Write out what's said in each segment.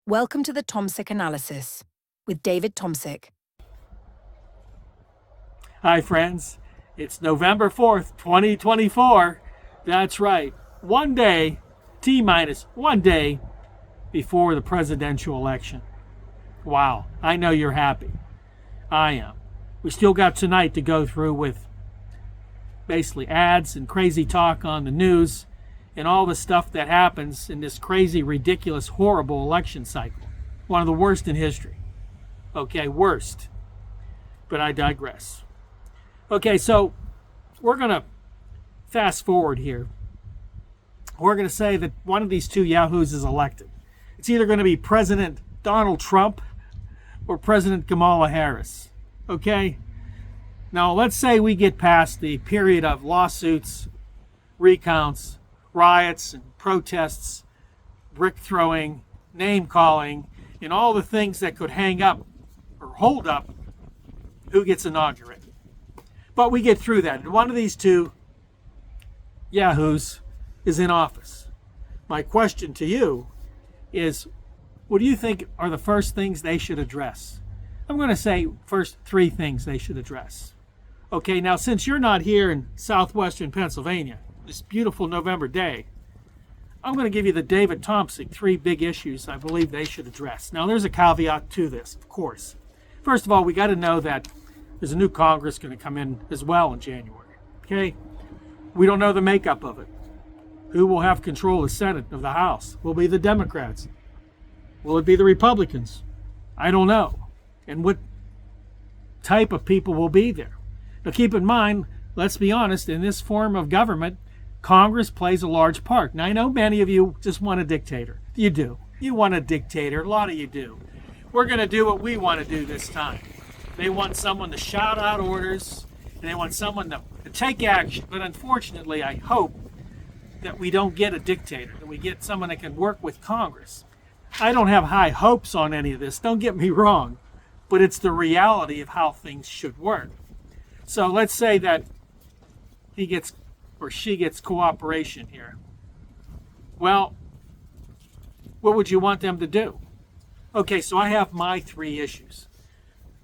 Welcome to the Tomsic Analysis with David Tomsic. Hi friends, it's November 4th, 2024. That's right, one day, T-minus 1 day before the presidential election. Wow, I know you're happy. I am. We still got tonight to go through with basically ads and crazy talk on the news and all the stuff that happens in this crazy, ridiculous, horrible election cycle. One of the worst in history. Okay, worst. But I digress. Okay, so we're going to fast forward here. We're going to say that one of these two yahoos is elected. It's either going to be President Donald Trump or President Kamala Harris. Okay? Now, let's say we get past the period of lawsuits, recounts, riots and protests, brick throwing, name calling, and all the things that could hang up or hold up who gets inaugurated. But we get through that. And one of these two yahoos is in office. My question to you is, what do you think are the first things they should address? I'm going to say first 3 things they should address. Okay, now since you're not here in southwestern Pennsylvania, this beautiful November day, I'm going to give you the David Tomsic 3 big issues I believe they should address. Now there's a caveat to this, of course. First of all, we got to know that there's a new Congress going to come in as well in January. Okay? We don't know the makeup of it. Who will have control of the Senate, of the House? Will it be the Democrats? Will it be the Republicans? I don't know. And what type of people will be there? Now keep in mind, let's be honest, in this form of government, Congress plays a large part. Now I know many of you just want a dictator. You do. You want a dictator. A lot of you do. We're going to do what we want to do this time. They want someone to shout out orders, and they want someone to take action. But unfortunately, I hope that we don't get a dictator, that we get someone that can work with Congress. I don't have high hopes on any of this, don't get me wrong, but it's the reality of how things should work. So let's say that he gets or she gets cooperation here. Well, what would you want them to do? Okay, so I have my 3 issues.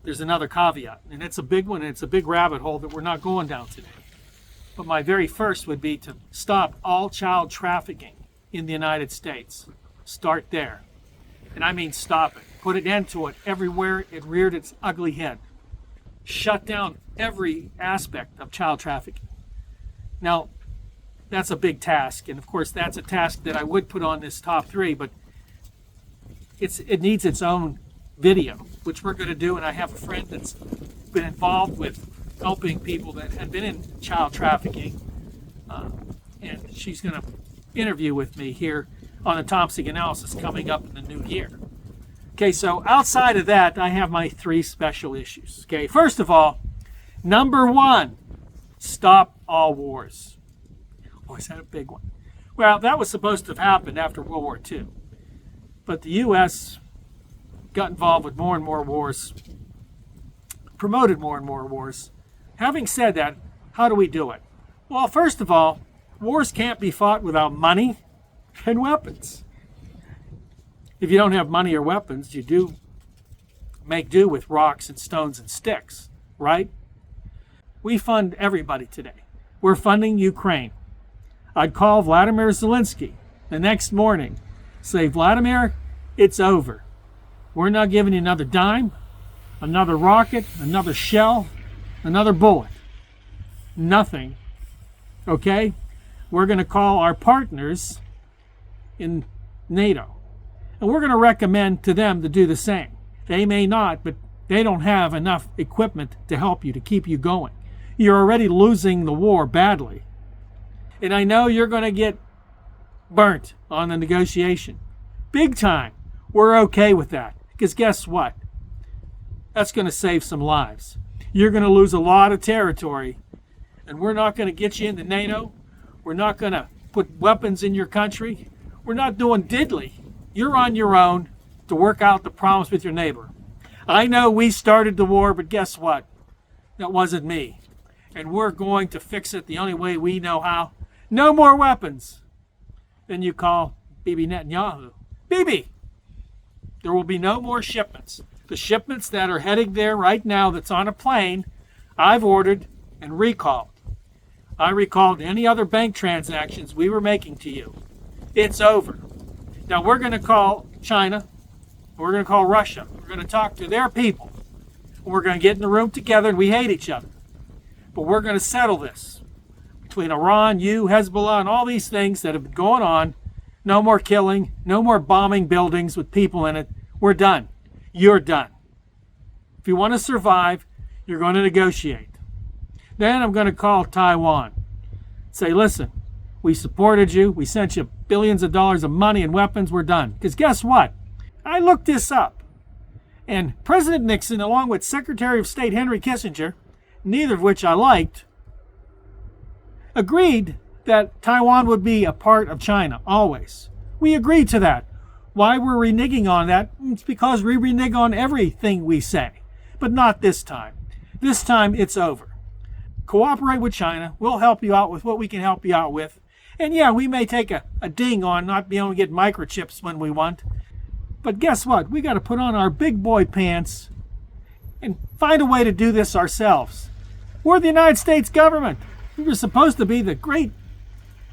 There's another caveat, and it's a big one, and it's a big rabbit hole that we're not going down today. But my very first would be to stop all child trafficking in the United States. Start there. And I mean stop it. Put an end to it everywhere it reared its ugly head. Shut down every aspect of child trafficking. Now, that's a big task, and of course that's a task that I would put on this top 3, but it needs its own video, which we're going to do, and I have a friend that's been involved with helping people that had been in child trafficking, and she's going to interview with me here on the Tomsic Analysis coming up in the new year. Okay, so outside of that, I have my 3 special issues. Okay, first of all, number 1, stop all wars. Oh, is that a big one? Well, that was supposed to have happened after World War II. But the U.S. got involved with more and more wars, promoted more and more wars. Having said that, how do we do it? Well, first of all, wars can't be fought without money and weapons. If you don't have money or weapons, you do make do with rocks and stones and sticks, right? We fund everybody today. We're funding Ukraine. I'd call Vladimir Zelensky the next morning, say, Vladimir, it's over. We're not giving you another dime, another rocket, another shell, another bullet. Nothing. Okay? We're going to call our partners in NATO, and we're going to recommend to them to do the same. They may not, but they don't have enough equipment to help you, to keep you going. You're already losing the war badly. And I know you're going to get burnt on the negotiation. Big time. We're okay with that. Because guess what? That's going to save some lives. You're going to lose a lot of territory. And we're not going to get you into NATO. We're not going to put weapons in your country. We're not doing diddly. You're on your own to work out the problems with your neighbor. I know we started the war, but guess what? That wasn't me. And we're going to fix it the only way we know how. No more weapons. Then you call Bibi Netanyahu. Bibi, There will be no more shipments. The shipments that are heading there right now that's on a plane, I've ordered and recalled. I recalled any other bank transactions we were making to you. It's over. Now we're going to call China. We're going to call Russia. We're going to talk to their people. We're going to get in the room together, and we hate each other. But we're going to settle this. Between Iran, you, Hezbollah, and all these things that have been going on, no more killing, no more bombing buildings with people in it. We're done. You're done. If you want to survive, you're going to negotiate. Then I'm going to call Taiwan. Say, listen, we supported you. We sent you billions of dollars of money and weapons. We're done. Because guess what? I looked this up. And President Nixon, along with Secretary of State Henry Kissinger, neither of which I liked, agreed that Taiwan would be a part of China, always. We agreed to that. Why we're reneging on that? It's because we renege on everything we say. But not this time. This time, it's over. Cooperate with China. We'll help you out with what we can help you out with. And yeah, we may take a ding on not being able to get microchips when we want. But guess what? We got to put on our big boy pants and find a way to do this ourselves. We're the United States government. We were supposed to be the great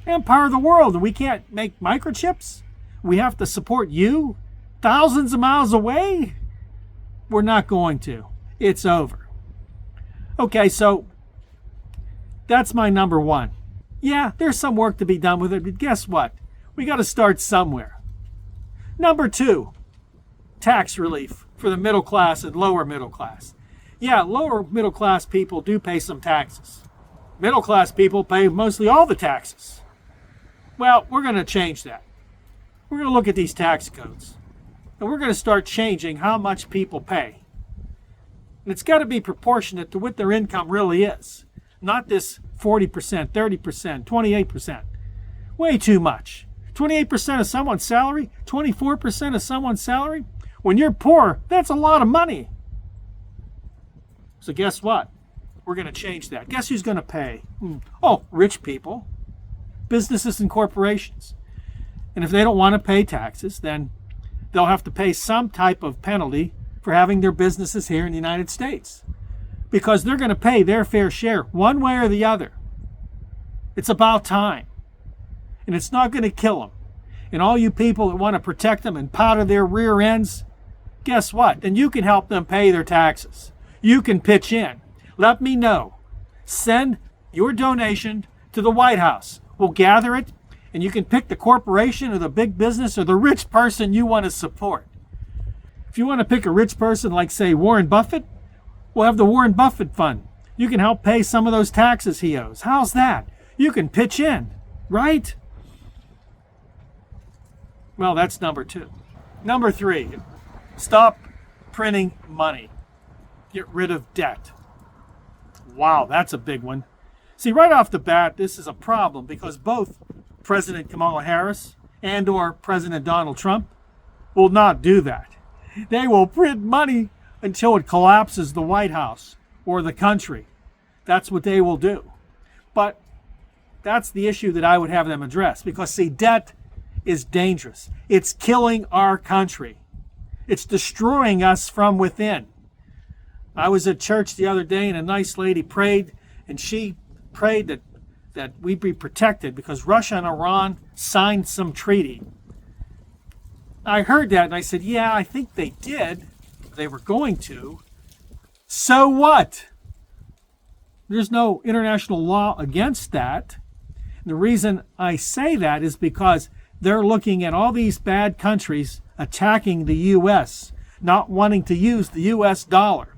empire of the world, and we can't make microchips? We have to support you thousands of miles away? We're not going to. It's over. Okay, so that's my number one. Yeah, there's some work to be done with it, but guess what? We got to start somewhere. Number two, tax relief for the middle class and lower middle class. Yeah, lower middle class people do pay some taxes. Middle class people pay mostly all the taxes. Well, we're going to change that. We're going to look at these tax codes, and we're going to start changing how much people pay. And it's got to be proportionate to what their income really is, not this 40%, 30%, 28%. Way too much. 28% of someone's salary, 24% of someone's salary. When you're poor, that's a lot of money. So guess what? We're going to change that. Guess who's going to pay? Oh, rich people, businesses and corporations. And if they don't want to pay taxes, then they'll have to pay some type of penalty for having their businesses here in the United States. Because they're going to pay their fair share, one way or the other. It's about time. And it's not going to kill them. And all you people that want to protect them and powder their rear ends, guess what? Then you can help them pay their taxes. You can pitch in. Let me know. Send your donation to the White House. We'll gather it, and you can pick the corporation or the big business or the rich person you want to support. If you want to pick a rich person like, say, Warren Buffett, we'll have the Warren Buffett Fund. You can help pay some of those taxes he owes. How's that? You can pitch in, right? Well, that's number two. Number three, stop printing money. Get rid of debt. Wow, that's a big one. See, right off the bat, this is a problem because both President Kamala Harris and or President Donald Trump will not do that. They will print money until it collapses the White House or the country. That's what they will do. But that's the issue that I would have them address because, see, debt is dangerous. It's killing our country. It's destroying us from within. I was at church the other day and a nice lady prayed, and she prayed that we be protected because Russia and Iran signed some treaty. I heard that and I said, yeah, I think they did. They were going to. So what? There's no international law against that. And the reason I say that is because they're looking at all these bad countries attacking the U.S., not wanting to use the U.S. dollar,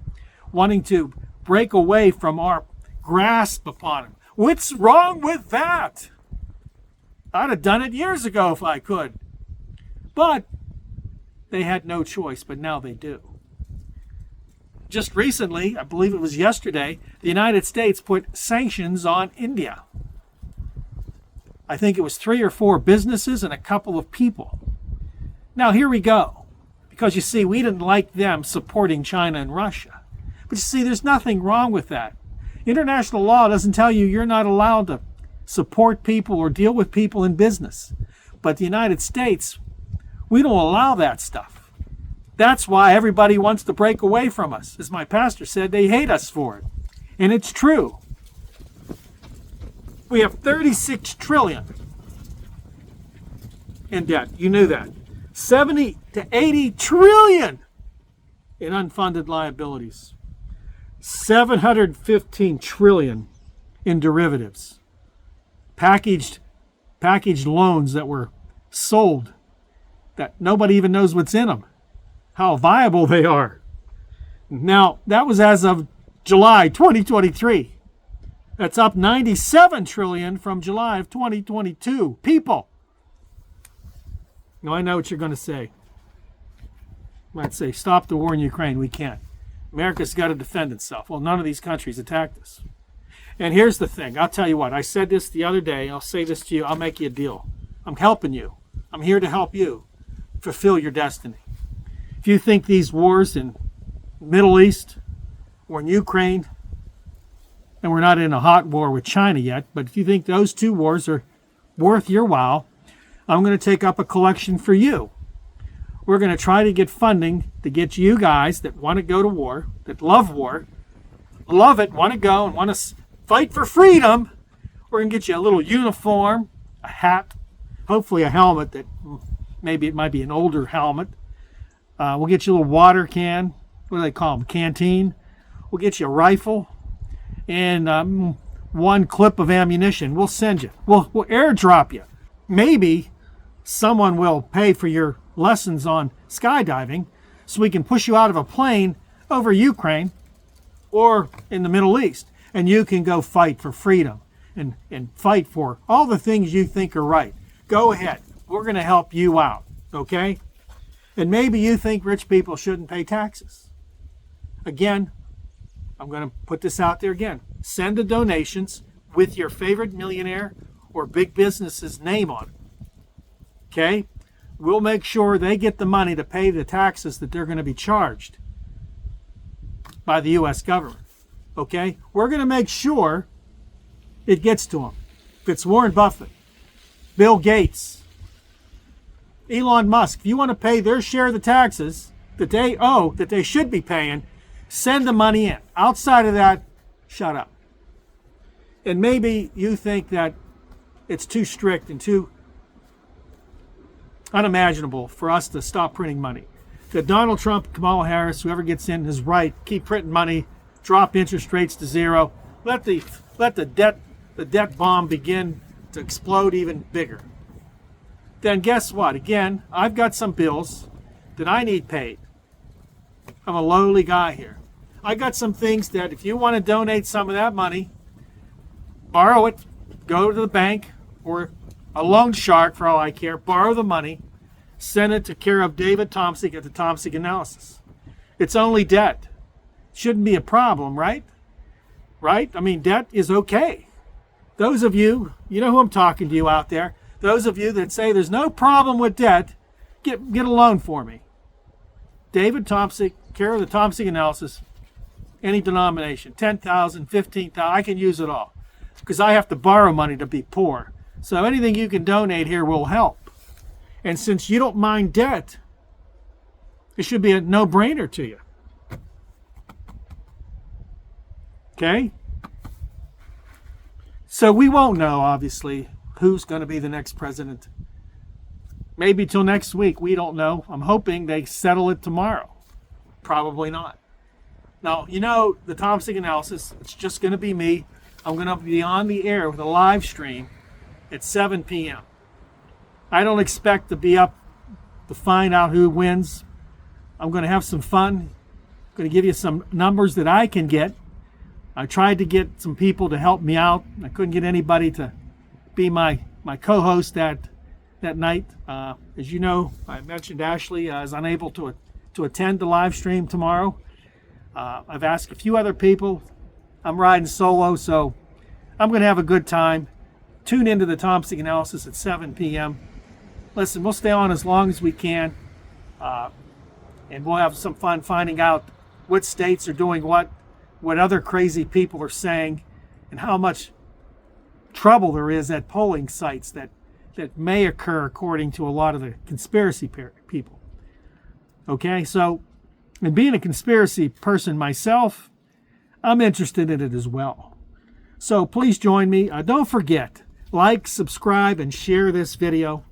wanting to break away from our grasp upon them. What's wrong with that? I'd have done it years ago if I could. But they had no choice, but now they do. Just recently, I believe it was yesterday, the United States put sanctions on India. I think it was 3 or 4 businesses and a couple of people. Now here we go. Because you see, we didn't like them supporting China and Russia. But you see, there's nothing wrong with that. International law doesn't tell you you're not allowed to support people or deal with people in business. But the United States, we don't allow that stuff. That's why everybody wants to break away from us. As my pastor said, they hate us for it. And it's true. We have 36 trillion in debt. You knew that. 70 to 80 trillion in unfunded liabilities. 715 trillion in derivatives. Packaged loans that were sold that nobody even knows what's in them, how viable they are. Now, that was as of July 2023. That's up 97 trillion from July of 2022. People. Now, I know what you're going to say. You might say, stop the war in Ukraine. We can't. America's got to defend itself. Well, none of these countries attacked us. And here's the thing. I'll tell you what. I said this the other day. I'll say this to you. I'll make you a deal. I'm helping you. I'm here to help you fulfill your destiny. If you think these wars in the Middle East or in Ukraine, and we're not in a hot war with China yet, but if you think those two wars are worth your while, I'm going to take up a collection for you. We're going to try to get funding to get you guys that want to go to war, that love it, want to go and want to fight for freedom. We're going to get you a little uniform, a hat, hopefully a helmet that maybe it might be an older helmet. We'll get you a little water can. What do they call them? Canteen. We'll get you a rifle and one clip of ammunition. We'll send you. We'll airdrop you. Maybe someone will pay for your lessons on skydiving so we can push you out of a plane over Ukraine or in the Middle East, and you can go fight for freedom and fight for all the things you think are right. Go ahead. We're going to help you out, okay? And maybe you think rich people shouldn't pay taxes. Again, I'm going to put this out there again. Send the donations with your favorite millionaire or big business's name on it, okay? We'll make sure they get the money to pay the taxes that they're going to be charged by the U.S. government. Okay? We're going to make sure it gets to them. If it's Warren Buffett, Bill Gates, Elon Musk, if you want to pay their share of the taxes that they owe, that they should be paying, send the money in. Outside of that, shut up. And maybe you think that it's too strict and too unimaginable for us to stop printing money. That Donald Trump, Kamala Harris, whoever gets in is right. Keep printing money, drop interest rates to zero. Let the debt bomb begin to explode even bigger. Then guess what? Again, I've got some bills that I need paid. I'm a lowly guy here. I got some things that if you want to donate some of that money, borrow it, go to the bank or a loan shark for all I care, borrow the money, send it to care of David Tomsic at the Tomsic Analysis. It's only debt. Shouldn't be a problem, right? Right? I mean, debt is okay. Those of you, you know who I'm talking to you out there, those of you that say there's no problem with debt, get a loan for me. David Tomsic, care of the Tomsic Analysis, any denomination, 10,000, 15,000, I can use it all because I have to borrow money to be poor. So anything you can donate here will help. And since you don't mind debt, it should be a no-brainer to you. Okay? So we won't know, obviously, who's going to be the next president. Maybe till next week. We don't know. I'm hoping they settle it tomorrow. Probably not. Now, you know, the Tomsic Analysis, it's just going to be me. I'm going to be on the air with a live stream at 7 p.m. I don't expect to be up to find out who wins. I'm going to have some fun. I'm going to give you some numbers that I can get. I tried to get some people to help me out. I couldn't get anybody to be my co-host that night. As you know, I mentioned Ashley is unable to attend the live stream tomorrow. I've asked a few other people. I'm riding solo, so I'm going to have a good time. Tune into the Tomsic Analysis at 7 p.m. Listen, we'll stay on as long as we can, and we'll have some fun finding out what states are doing what other crazy people are saying, and how much trouble there is at polling sites that may occur according to a lot of the conspiracy people. Okay, so, and being a conspiracy person myself, I'm interested in it as well. So please join me. Don't forget, like, subscribe, and share this video.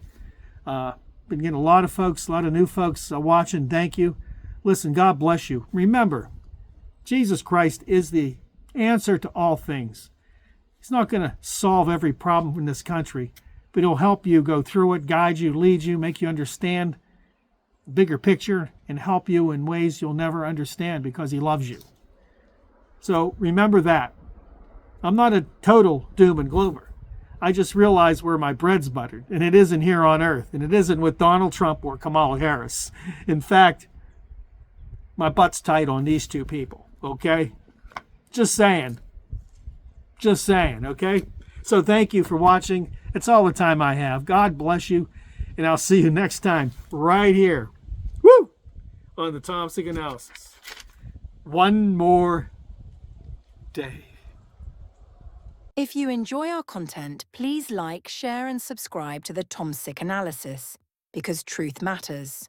Been getting a lot of new folks watching. Thank you. Listen, God bless you. Remember, Jesus Christ is the answer to all things. He's not going to solve every problem in this country, but he'll help you go through it, guide you, lead you, make you understand the bigger picture, and help you in ways you'll never understand because he loves you. So remember that. I'm not a total doom and gloomer. I just realize where my bread's buttered, and it isn't here on earth, and it isn't with Donald Trump or Kamala Harris. In fact, my butt's tight on these two people, okay? Just saying. Just saying, okay? So thank you for watching. It's all the time I have. God bless you, and I'll see you next time right here. Woo! On the Tomsic Analysis. One more day. If you enjoy our content, please like, share, and subscribe to the Tomsic Analysis, because truth matters.